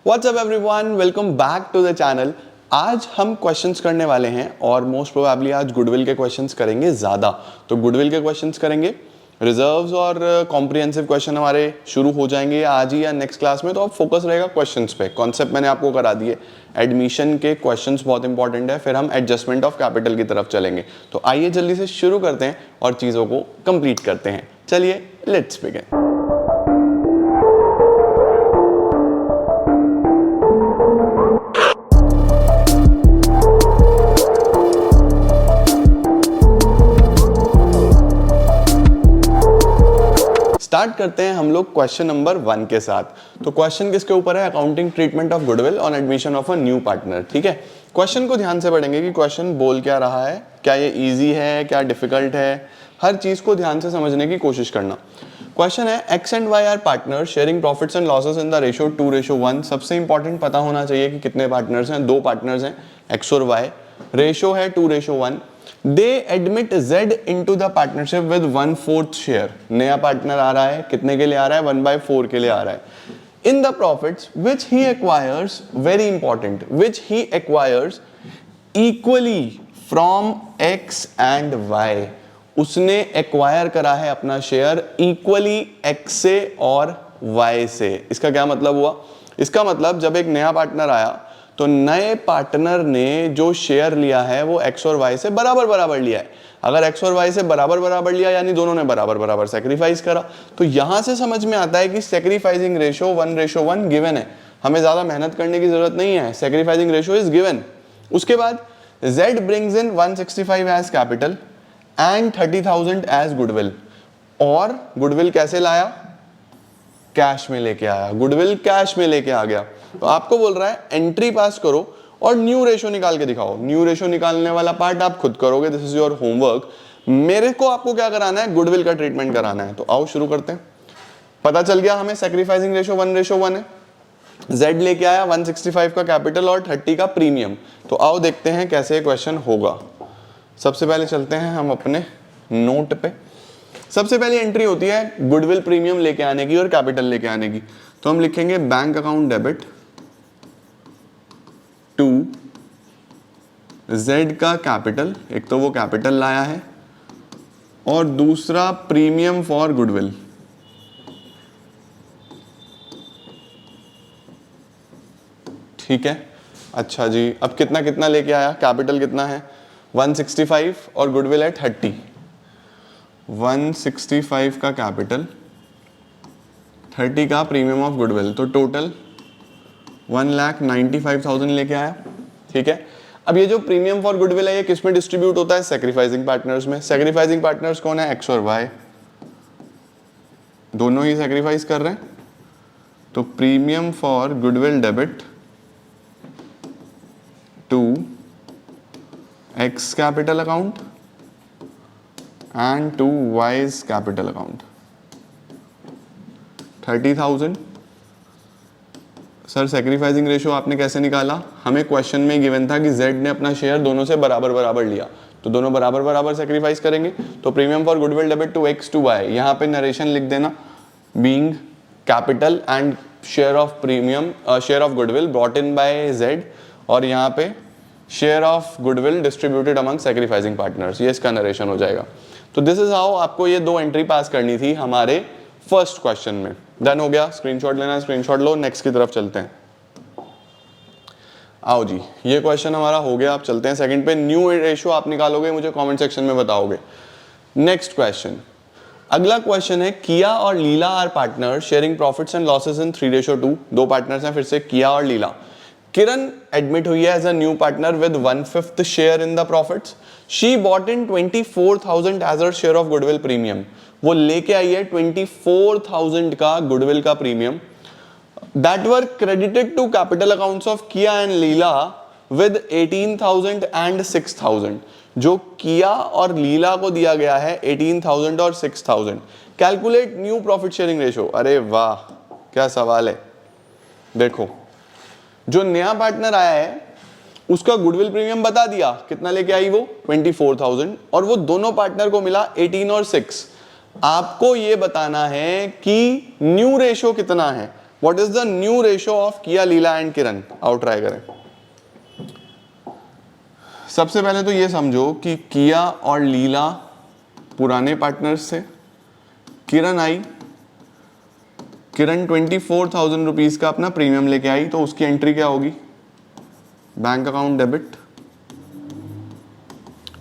WhatsApp everyone, welcome back to the channel. आज हम questions करने वाले हैं और मोस्ट प्रोबेबली आज गुडविल के क्वेश्चंस करेंगे ज़्यादा। तो गुडविल के क्वेश्चंस करेंगे, रिजर्व्स और कॉम्प्रिहेंसिव क्वेश्चन हमारे शुरू हो जाएंगे आज ही या नेक्स्ट क्लास में। तो अब फोकस रहेगा क्वेश्चंस पे। कॉन्सेप्ट मैंने आपको करा दिए, एडमिशन के क्वेश्चंस बहुत इंपॉर्टेंट है, फिर हम एडजस्टमेंट ऑफ कैपिटल की तरफ चलेंगे। तो आइए जल्दी से शुरू करते हैं और चीज़ों को कंप्लीट करते हैं। चलिए लेट्स बिगिन। स्टार्ट करते हैं हम लोग क्वेश्चन नंबर 1 के साथ। तो क्वेश्चन किसके ऊपर है? Accounting treatment of goodwill on admission of a new partner. ठीक है, क्वेश्चन को ध्यान से पढ़ेंगे कि क्वेश्चन बोल क्या रहा है, क्या ये इजी है, क्या डिफिकल्ट है, हर चीज को ध्यान से समझने की कोशिश करना। क्वेश्चन है X and Y are partner sharing profits and losses in the ratio 2:1। सबसे इंपॉर्टेंट पता होना चाहिए कि कितने पार्टनर्स हैं। 2 पार्टनर्स हैं, एक्स और वाई। रेशियो है 2:1। They admit Z into the partnership with 1/4 share। नया पार्टनर आ रहा है, कितने के लिए आ रहा है? 1/4 के लिए आ रहा है। In the profits which he acquires, very important, which he acquires equally from X and Y। उसने एक्वायर करा है अपना शेयर इक्वली X से और Y से। इसका क्या मतलब हुआ? इसका मतलब जब एक नया पार्टनर आया तो नए पार्टनर ने जो शेयर लिया है वो एक्स और वाई से बराबर बराबर लिया है। अगर एक्स और वाई से बराबर बराबर लिया यानी दोनों ने बराबर बराबर सैक्रिफाइस करा। तो यहां से समझ में आता है कि सैक्रिफाइसिंग रेशियो 1:1 गिवन है, हमें ज्यादा मेहनत करने की जरूरत नहीं है। Sacrificing ratio is given. उसके बाद Z brings in 165 as capital and 30,000 as goodwill. और गुडविल कैसे लाया? कैश में लेके आया। गुडविल कैश में लेके आ गया। तो आपको बोल रहा है एंट्री पास करो और न्यू रेशो निकाल के दिखाओ। न्यू रेशो निकालने वाला पार्ट आप खुद करोगे, दिस इज योर होमवर्क। मेरे को आपको क्या कराना है? गुडविल का ट्रीटमेंट कराना है। तो आओ शुरू करते हैं। पता चल गया हमें सैक्रिफाइसिंग रेशो 1:1 है। Z लेके आया 165 का कैपिटल और 30 का प्रीमियम। तो आओ देखते हैं कैसे क्वेश्चन होगा। सबसे पहले चलते हैं हम अपने नोट पे। सबसे पहली एंट्री होती है गुडविल प्रीमियम लेके आने की और कैपिटल लेके आने की। तो हम लिखेंगे bank account debit to Z का कैपिटल, एक तो वो कैपिटल लाया है और दूसरा प्रीमियम फॉर गुडविल। ठीक है, अच्छा जी। अब कितना कितना लेके आया? कैपिटल कितना है? 165 और गुडविल है 30। 165 का कैपिटल, 30 का प्रीमियम ऑफ गुडविल, तो टोटल 1,95,000 लेके आया। ठीक है, अब ये जो प्रीमियम फॉर गुडविल है ये किस में डिस्ट्रीब्यूट होता है? सैक्रिफाइसिंग पार्टनर्स में। सैक्रिफाइसिंग पार्टनर्स कौन है? एक्स और वाई, दोनों ही सैक्रिफाइस कर रहे हैं। तो premium for goodwill debit to X capital account and to Y's capital account 30,000। Sir sacrificing ratio आपने कैसे निकाला? हमें क्वेश्चन में गिवन था कि Z ने अपना शेयर दोनों से बराबर बराबर लिया, तो दोनों बराबर बराबर सैक्रिफाइस करेंगे। तो premium for goodwill debit to X to Y, यहाँ पे नरेशन लिख देना, being capital and share of premium share of goodwill brought in by Z, और यहाँ पे share of goodwill distributed among sacrificing partners. ये इसका नरेशन हो जाएगा। तो दिस इज हाउ आपको ये 2 एंट्री पास करनी थी हमारे फर्स्ट क्वेश्चन में। डन हो गया? स्क्रीनशॉट लेना, स्क्रीनशॉट लो। नेक्स्ट की तरफ चलते हैं। आओ जी, ये क्वेश्चन हमारा हो गया। आप चलते हैं सेकंड पे। न्यू रेशियो आप निकालोगे, मुझे कमेंट सेक्शन में बताओगे। नेक्स्ट क्वेश्चन, अगला क्वेश्चन है किया और Leela are partner sharing profits and losses in 3:2। 2 partners हैं फिर से, किया और लीला। किरण एडमिट हुई है as a new partner with 1/5 share in the profits. She bought in 24,000 as her share of goodwill premium. वो लेके आई है 24,000 का गुडविल का प्रीमियम। That were credited to capital accounts of Kiya and Leela with 18,000 and 6,000। जो किया और लीला को दिया गया है 18,000 और 6,000। Calculate new profit sharing ratio. अरे वाह, क्या सवाल है। देखो, जो नया पार्टनर आया है उसका गुडविल प्रीमियम बता दिया, कितना लेके आई वो? 24,000, और वो दोनों पार्टनर को मिला 18 और 6। आपको ये बताना है कि न्यू रेशियो कितना है। What is the new ratio of किया, लीला एंड किरण? आओ ट्राई करें। सबसे पहले तो ये समझो कि किया और लीला पुराने पार्टनर्स थे, किरण आई, किरण 24,000 रुपीज का अपना प्रीमियम लेके आई, तो उसकी एंट्री क्या होगी? Bank account debit.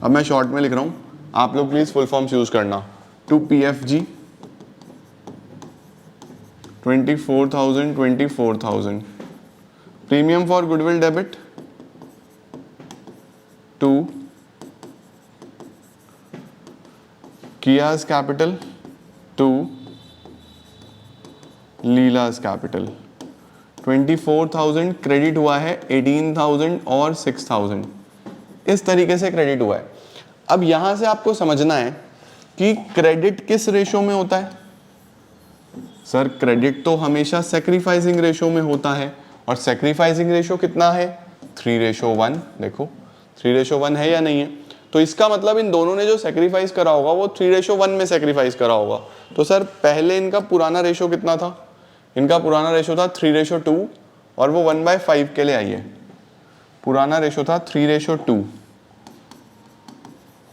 अब मैं शॉर्ट में लिख रहा हूं, आप लोग प्लीज फुल फॉर्म्स यूज करना। To PFG 24,000 premium for goodwill debit to Kiya's capital to Leela's capital. 24,000 credit हुआ है, 18,000 और 6,000 इस तरीके से क्रेडिट हुआ है। अब यहां से आपको समझना है कि क्रेडिट किस रेशो में होता है। सर क्रेडिट तो हमेशा सेक्रीफाइसिंग रेशो में होता है, और सेक्रीफाइसिंग रेशो कितना है? 3:1। देखो 3:1 है या नहीं है? तो इसका मतलब इन दोनों ने जो सेक्रीफाइस करा होगा वो 3:1 में सेक्रीफाइस करा होगा। तो सर पहले इनका पुराना रेशो कितना था? इनका पुराना रेशो था 3:2 और वो 1/5 के लिए आई है। पुराना रेशो था 3:2,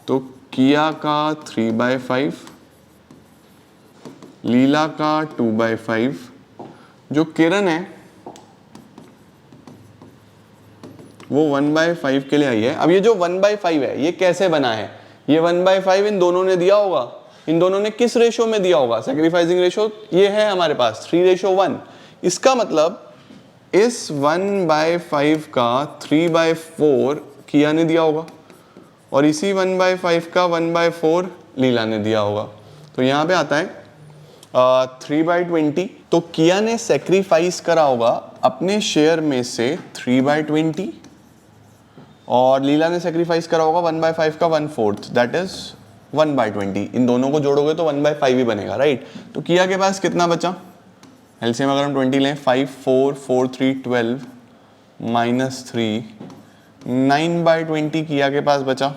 तो किया का 3/5, लीला का 2/5, जो किरण है वो 1/5 के लिए आई है। अब ये जो 1/5 है ये कैसे बना है? ये 1/5 इन दोनों ने दिया होगा। इन दोनों ने किस रेशो में दिया होगा? सेक्रीफाइसिंग रेशो ये है हमारे पास 3:1। इसका मतलब इस 1/5 का 3/4 किया ने दिया होगा, और इसी 1/5 का 1/4 लीला ने दिया होगा। तो यहाँ पे आता है 3/20। तो किया ने सेक्रीफाइस करा होगा अपने शेयर में से 3/20, और लीला ने सेक्रीफाइस करा होगा 1/5 का 1/4, दैट इज 1/20। इन दोनों को जोड़ोगे तो 1/5 ही बनेगा, राइट? तो किया के पास कितना बचा? एलसीएम अगर हम 20 लें, 5 4 4 3 12 -3, 9/20 किया के पास बचा।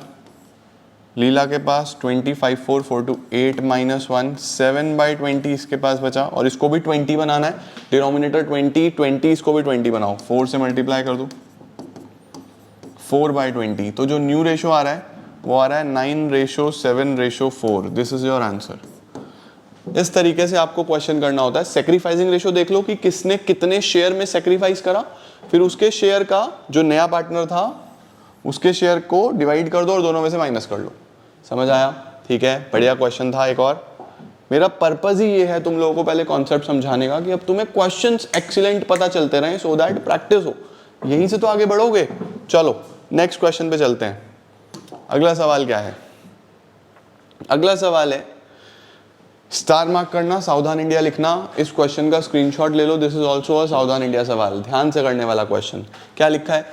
लीला के पास 25 4 4 2 8 -1, 7/20 इसके पास बचा, और इसको भी 20 बनाना है। डिनोमिनेटर 20 20, इसको भी 20 बनाओ, 4 से मल्टीप्लाई कर दो, 4/20। तो जो न्यू रेशो आ रहा है वो आ रहा है 9:7:4। This is your answer. इस तरीके से आपको क्वेश्चन करना होता है। सेक्रीफाइसिंग रेशो देख लो कि किसने कितने शेयर में सेक्रीफाइस करा, फिर उसके शेयर का जो नया पार्टनर था उसके शेयर को डिवाइड कर दो और दोनों में से माइनस कर लो। समझ आया? ठीक है, बढ़िया क्वेश्चन था। एक और, मेरा पर्पज ही ये है तुम लोगों को पहले कॉन्सेप्ट समझाने का कि अब तुम्हें क्वेश्चंस एक्सीलेंट पता चलते रहे, सो दैट प्रैक्टिस हो, यहीं से तो आगे बढ़ोगे। चलो नेक्स्ट क्वेश्चन पे चलते हैं। अगला सवाल क्या है? अगला सवाल है, स्टार मार्क करना, सावधान इंडिया लिखना, इस क्वेश्चन का स्क्रीनशॉट ले लो। दिस इज ऑल्सो अ सावधान इंडिया सवाल, ध्यान से करने वाला क्वेश्चन। क्या लिखा है?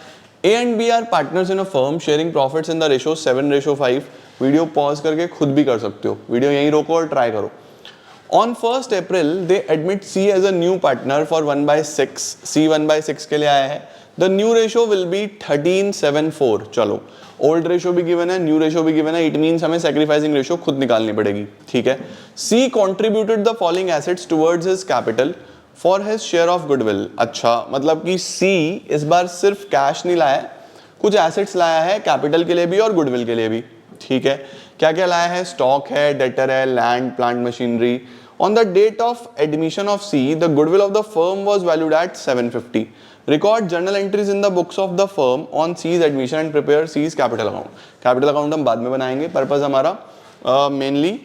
A and B are partners in a firm sharing profits in the ratio 7:5। Video pause करके खुद भी कर सकते हो, वीडियो यहीं रोको और ट्राई करो। On 1 April they admit C as a new partner for 1/6। C 1/6 के लिए आया है। The new ratio will be 13:7:4। चलो, ओल्ड रेशो भी गिवन है, न्यू रेशो भी गिवन है, इट मीन्स हमें सेक्रीफाइसिंग रेशो खुद निकालनी पड़ेगी। ठीक है। C contributed the following assets towards his capital for his share of goodwill. अच्छा, मतलब कि सी इस बार सिर्फ कैश नहीं लाया है, कुछ एसेट्स लाया है कैपिटल के लिए भी और गुडविल के लिए भी। ठीक है, क्या क्या लाया है? स्टॉक है, डेटर है, land, plant, machinery. On the date of admission of C the goodwill of the firm was valued at 750। Record journal entries in the books of the firm on C's admission and prepare C's capital account. Capital account हम बाद में बनाएंगे, purpose हमारा mainly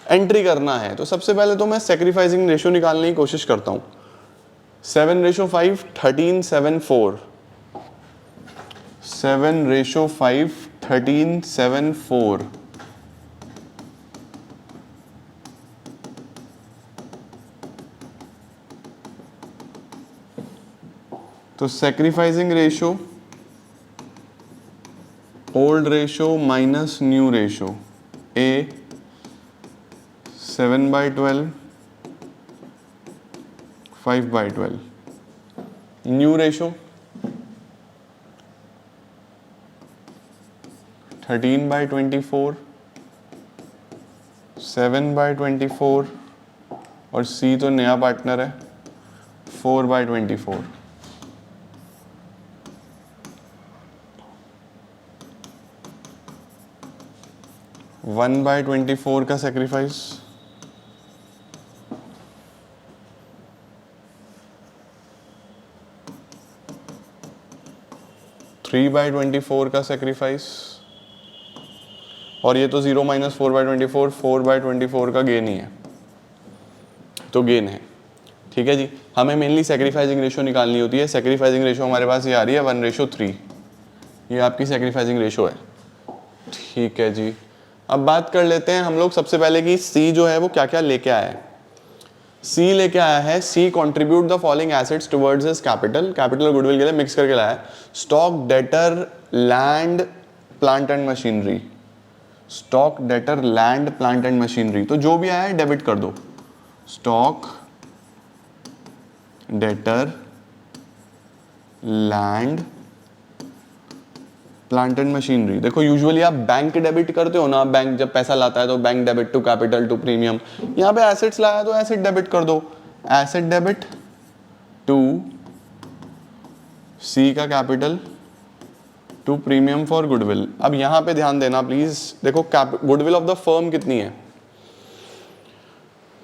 entry करना है। तो सबसे पहले तो मैं सेक्रीफाइसिंग रेशो निकालने की कोशिश करता हूँ। 7:5 13:7:4, 7:5 13:7:4। तो sacrificing ratio old ratio minus new ratio, A 7/12 5/12। New ratio 13/24 7/24, और सी तो नया पार्टनर है 4/24। 1/24 का सेक्रीफाइस, 3/24 का सेक्रीफाइस, और ये तो 0 - 4/24, 4/24 का गेन ही है, तो गेन है। ठीक है जी, हमें मेनली सेक्रीफाइसिंग रेशो निकालनी होती है। सेक्रीफाइसिंग रेशो हमारे पास ये आ रही है 1:3, ये आपकी सेक्रीफाइसिंग रेशो है। ठीक है जी, अब बात कर लेते हैं हम लोग सबसे पहले कि सी जो है वो क्या क्या लेके आया है। सी लेके आया है, C contribute the following assets towards his capital, capital और गुडविल के लिए मिक्स करके लाया है। Stock, debtor, land, plant and machinery. Stock, debtor, land, plant and machinery, तो जो भी आया है डेबिट कर दो। Stock, debtor, land, plant and machinery. देखो यूजुअली आप बैंक डेबिट करते हो ना, बैंक जब पैसा लाता है तो bank debit to capital to premium. यहाँ पे एसेट्स लाया तो एसेट डेबिट कर दो, एसेट डेबिट टू सी का capital to premium for goodwill. अब यहाँ पे ध्यान देना प्लीज, देखो गुडविल ऑफ द फर्म कितनी है,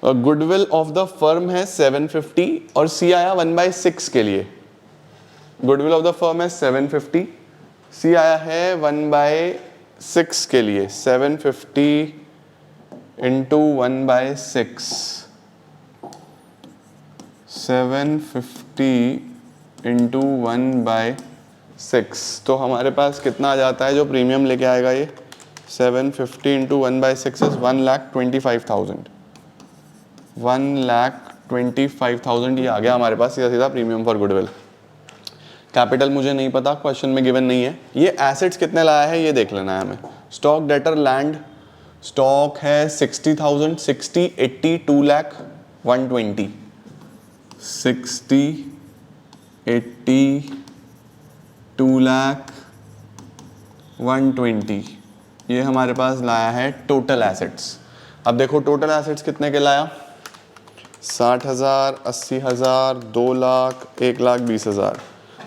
गुडविल ऑफ द फर्म है 750 और सी आया 1/6 के लिए। गुडविल ऑफ द फर्म है 750, सी आया है 1/6 के लिए। 750 इंटू 1/6, 750 इंटू 1/6, तो हमारे पास कितना आ जाता है जो प्रीमियम लेके आएगा ये। 750 इंटू 1/6 इज 1,25,000, 1,25,000 ये आ गया हमारे पास सीधा सीधा प्रीमियम फॉर गुडविल। कैपिटल मुझे नहीं पता, क्वेश्चन में गिवन नहीं है। ये एसेट्स कितने लाया है ये देख लेना है हमें। स्टॉक, डेटर, लैंड, स्टॉक है 60,000, 60, 80, 2 लाख 120, 60, 80, 2 लाख 120, ये हमारे पास लाया है टोटल एसेट्स। अब देखो टोटल एसेट्स कितने के लाया, 60,000, 80,000, 2 लाख, 1,20,000,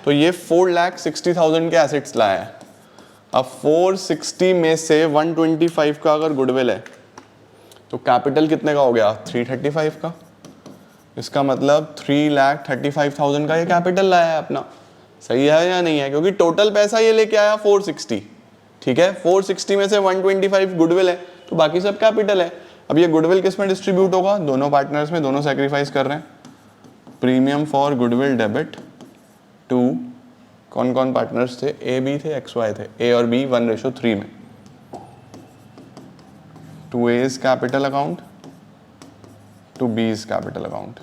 तो ये 4,60,000 के एसेट्स लाया है। अब 460 में से 125 का अगर गुडविल है तो कैपिटल कितने का हो गया, 335 का। इसका मतलब 3,35,000 का ये कैपिटल लाया है अपना। सही है या नहीं है, क्योंकि टोटल पैसा ये लेके आया 460। ठीक है, 460 में से 125 गुडविल है तो बाकी सब कैपिटल है। अब ये गुडविल किस में डिस्ट्रीब्यूट होगा, दोनों पार्टनर्स में, दोनों सेक्रीफाइस कर रहे हैं। Premium for goodwill debit to, कौन कौन पार्टनर्स थे, ए बी थे, एक्स वाई थे, ए और बी 1:3 में, to A's capital account to B's capital account.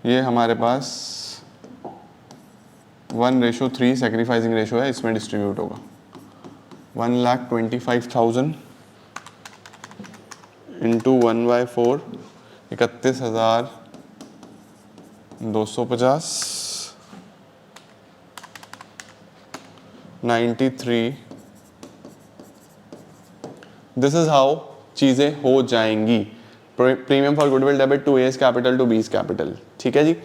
ये हमारे पास 1:3 सेक्रीफाइसिंग रेशो है, इसमें डिस्ट्रीब्यूट होगा। 1,25,000 इंटू 1/4, 31,250, 93। दिस इज हाउ चीजें हो जाएंगी। Premium for goodwill debit to A's capital to B's capital. ठीक है जी,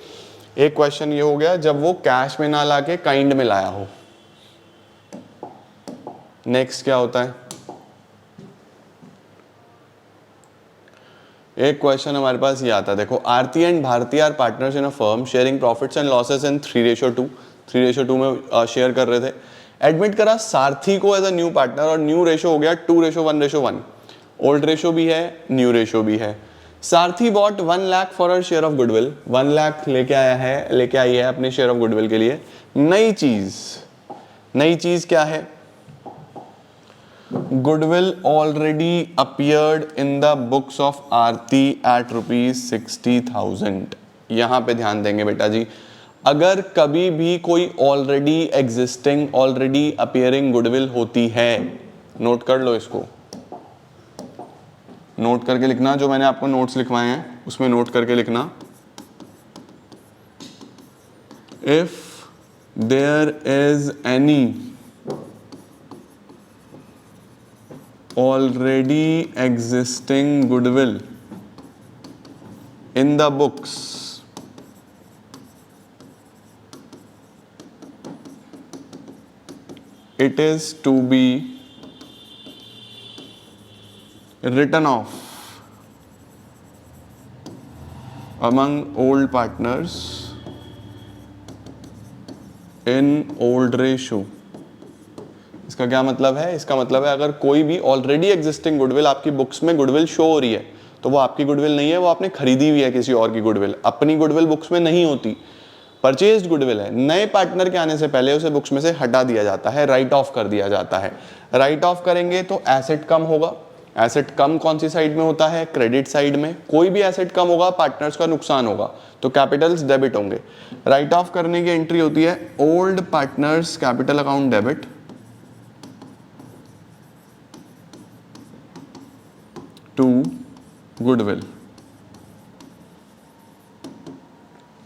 एक क्वेश्चन ये हो गया जब वो कैश में ना लाके काइंड में लाया हो। नेक्स्ट क्या होता है, एक क्वेश्चन हमारे पास ये आता है, देखो Aarti and Bharti are partners in a firm sharing profits and losses in 3:2, 3:2 में शेयर कर रहे थे। एडमिट करा सारथी को एज अ न्यू पार्टनर और न्यू रेशो हो गया 2:1:1। ओल्ड रेशो भी है, न्यू रेशो भी है। Sarthi bought 1 lakh for her share of goodwill, 1 lakh लेके आई है अपने शेयर ऑफ गुडविल के लिए। नई चीज क्या है, goodwill already appeared in the books of Aarti at ₹60,000। यहां पे ध्यान देंगे बेटा जी, अगर कभी भी कोई already existing, already appearing goodwill होती है, नोट कर लो इसको, नोट करके लिखना, जो मैंने आपको नोट्स लिखवाए हैं उसमें नोट करके लिखना। If there is any already existing goodwill in the books it is to be written off among old partners in old ratio। इसका क्या मतलब है? इसका मतलब है अगर कोई भी ऑलरेडी एग्जिस्टिंग गुडविल आपकी बुक्स में गुडविल शो हो रही है तो वो आपकी गुडविल नहीं है, वो आपने खरीदी हुई है किसी और की गुडविल। अपनी गुडविल बुक्स में नहीं होती, परचेज्ड गुडविल है। नए पार्टनर के आने से पहले उसे बुक्स में से हटा दिया जाता है, राइट ऑफ कर दिया जाता है। राइट ऑफ करेंगे तो एसेट कम होगा। एसेट कम कौन सी साइड में होता है? क्रेडिट साइड में। कोई भी एसेट कम होगा, पार्टनर्स का नुकसान होगा, तो कैपिटल्स डेबिट होंगे। राइट ऑफ करने की एंट्री होती है old partners capital account debit to goodwill.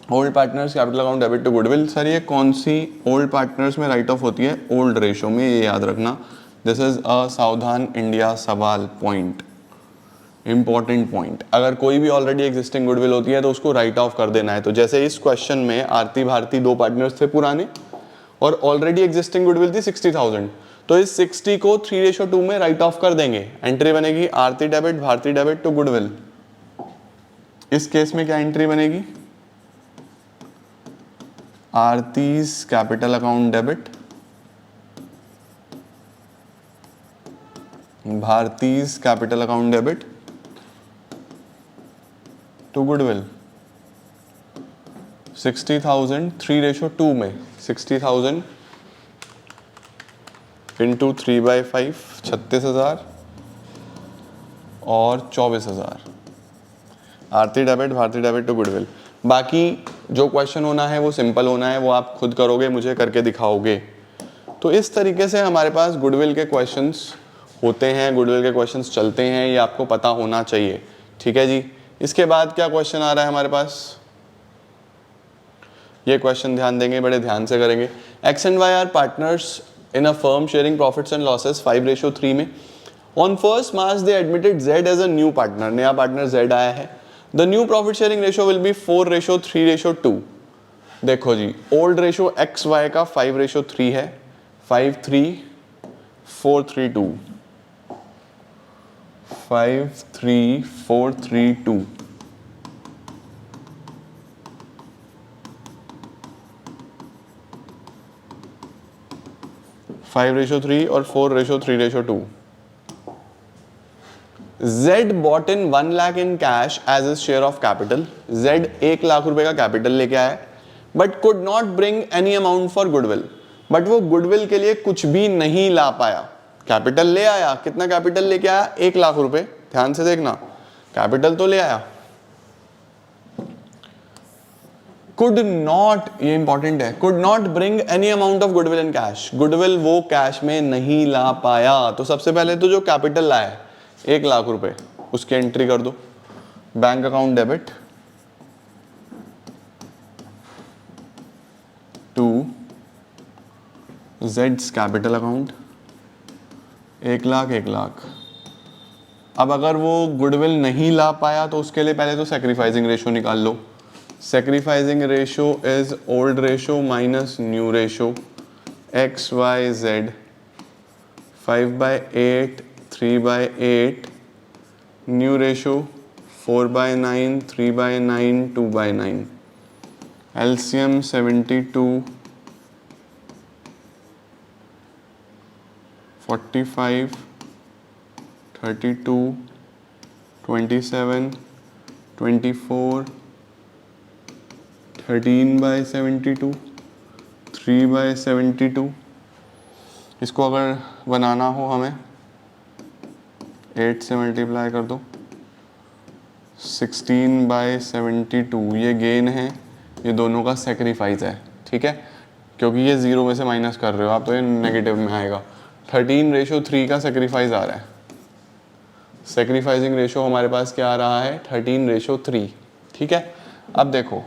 Old partners capital account debit to goodwill. Sir ये कौन सी ओल्ड पार्टनर्स में राइट ऑफ होती है? ओल्ड रेशो में, ये याद रखना। दिस इज अ सावधान इंडिया सवाल पॉइंट, इंपॉर्टेंट पॉइंट। अगर कोई भी ऑलरेडी एग्जिस्टिंग गुडविल होती है तो उसको राइट ऑफ कर देना है। तो जैसे इस क्वेश्चन में आरती भारती दो पार्टनर्स थे पुराने और ऑलरेडी एग्जिस्टिंग गुडविल थी 60,000, तो इस 60 को 3:2 में राइट ऑफ कर देंगे। एंट्री बनेगी Aarti debit Bharti debit to goodwill. इस केस में क्या एंट्री बनेगी? Aarti's capital account debit Bharti's capital account debit to goodwill. 60,000 3:2 में, 60,000 इंटू 3/5 36,000 और 24,000। Aarti debit Bharti debit to goodwill. बाकी जो क्वेश्चन होना है वो सिंपल होना है, वो आप खुद करोगे, मुझे करके दिखाओगे। तो इस तरीके से हमारे पास गुडविल के क्वेश्चंस होते हैं, गुडविल के क्वेश्चंस चलते हैं, ये आपको पता होना चाहिए। ठीक है जी। इसके बाद क्या क्वेश्चन आ रहा है हमारे पास? ये क्वेश्चन ध्यान देंगे, बड़े ध्यान से करेंगे। X and Y are partners in a firm sharing profits and losses 5:3 में। On 1st March they admitted Z as a new partner. नया पार्टनर जेड आया है। The new profit sharing ratio will be 4:3:2। देखो जी, old ratio X Y का 5:3 है, 5:3:4:3:2, 5:3:4:3:2। Five ratio 3 और 4:3:2। Z bought in 1 lakh in cash as his share of capital। Z 1 lakh रुपए का कैपिटल लेके आया, but could not bring any amount for goodwill। But वो गुडविल के लिए कुछ भी नहीं ला पाया। कैपिटल ले आया, कितना कैपिटल लेके आया? 1 लाख रुपए। ध्यान से देखना, कैपिटल तो ले आया। could not, ये इंपॉर्टेंट है, could not bring any amount of goodwill in cash। Goodwill वो कैश में नहीं ला पाया। तो सबसे पहले तो जो कैपिटल लाया 1 लाख रुपए, उसकी एंट्री कर दो बैंक अकाउंट डेबिट टू जेड्स कैपिटल अकाउंट। 1 लाख 1 लाख। अब अगर वो गुडविल नहीं ला पाया तो उसके लिए पहले तो सेक्रीफाइसिंग रेशो निकाल लो। Sacrificing ratio is old ratio minus new ratio. X Y Z 5/8 3/8, new ratio 4/9 3/9 2/9। LCM 72 45 32 27 24 13/72 3/72। इसको अगर बनाना हो हमें 8 से मल्टीप्लाई कर दो, 16/72। ये गेन है, ये दोनों का सेक्रीफाइस है। ठीक है, क्योंकि ये 0 में से माइनस कर रहे हो आप तो ये नेगेटिव में आएगा। 13:3 का सेक्रीफाइस आ रहा है। सेक्रीफाइसिंग रेशो हमारे पास क्या आ रहा है? 13:3। ठीक है, अब देखो,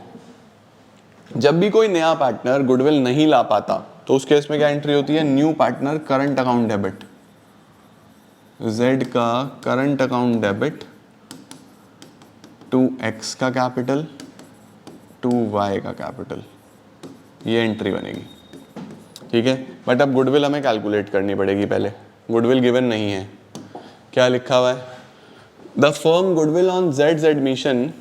जब भी कोई नया पार्टनर गुडविल नहीं ला पाता तो उस केस में क्या एंट्री होती है? New partner current account debit. Z का current account debit to X का कैपिटल टू Y का कैपिटल, ये एंट्री बनेगी। ठीक है, बट अब गुडविल हमें कैलकुलेट करनी पड़ेगी पहले। गुडविल गिवन नहीं है, क्या लिखा हुआ है, the firm goodwill on Jades admission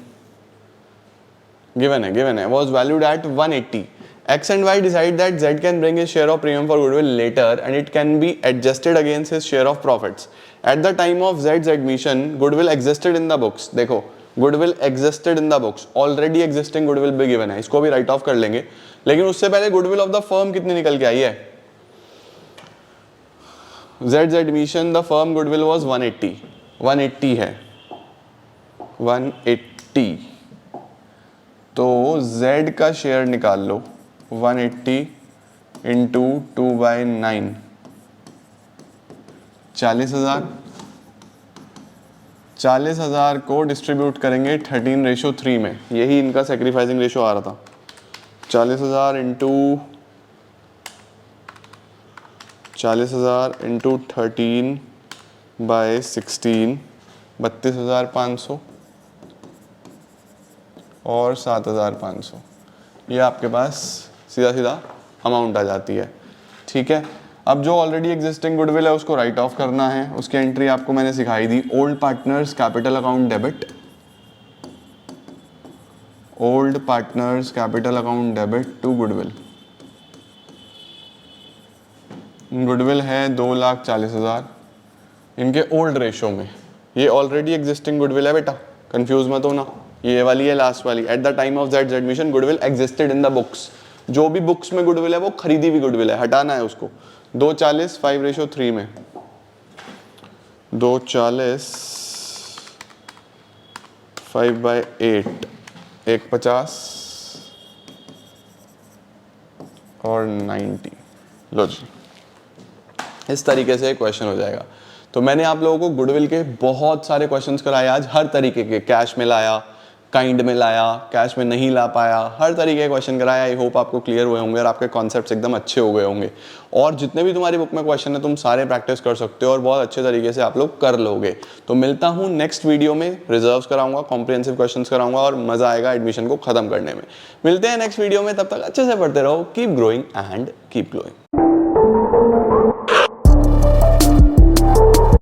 given है was valued at 180. X and Y decide that Z can bring his share of premium for goodwill later and it can be adjusted against his share of profits. At the time of Z's admission, goodwill existed in the books. देखो, goodwill existed in the books. Already existing goodwill भी given है, इसको भी write off कर लेंगे, लेकिन उससे पहले goodwill of the firm कितनी निकल के आई है? Z's admission, the firm goodwill was 180. 180 है, 180. तो Z का शेयर निकाल लो, 180 इंटू 2/9, 40,000। 40,000 को डिस्ट्रीब्यूट करेंगे 13:3 में, यही इनका सेक्रीफाइसिंग रेशो आ रहा था। 40,000 इंटू 13/16, 32,500 और 7,500, ये आपके पास सीधा सीधा अमाउंट आ जाती है। ठीक है, अब जो ऑलरेडी एग्जिस्टिंग गुडविल है उसको राइट ऑफ करना है। उसकी एंट्री आपको मैंने सिखाई थी, old partners capital account debit, old partners capital account debit to goodwill. Goodwill है 2,40,000 इनके ओल्ड रेशो में, ये ऑलरेडी एग्जिस्टिंग गुडविल है बेटा, कंफ्यूज मत होना, ये वाली है लास्ट वाली। At the time of that admission goodwill existed in the books, जो भी बुक्स में गुडविल है वो खरीदी हुई गुडविल है, हटाना है उसको। 240 5:3 में, 240 5/8, 150 और 90। लो जी, इस तरीके से क्वेश्चन हो जाएगा। तो मैंने आप लोगों को गुडविल के बहुत सारे क्वेश्चंस कराए आज, हर तरीके के, कैश में लाया, काइंड में लाया, कैश में नहीं ला पाया, हर तरीके के क्वेश्चन कराया। आई होप आपको क्लियर हुए होंगे और आपके कॉन्सेप्ट्स एकदम अच्छे हो गए होंगे, और जितने भी तुम्हारी बुक में क्वेश्चन है तुम सारे प्रैक्टिस कर सकते हो और बहुत अच्छे तरीके से आप लोग कर लोगे। तो मिलता हूँ नेक्स्ट वीडियो में, रिजर्व्स कराऊंगा, कॉम्प्रिहेंसिव क्वेश्चंस कराऊंगा और मजा आएगा एडमिशन को खत्म करने में। मिलते हैं नेक्स्ट वीडियो में, तब तक अच्छे से पढ़ते रहो, keep growing and keep glowing.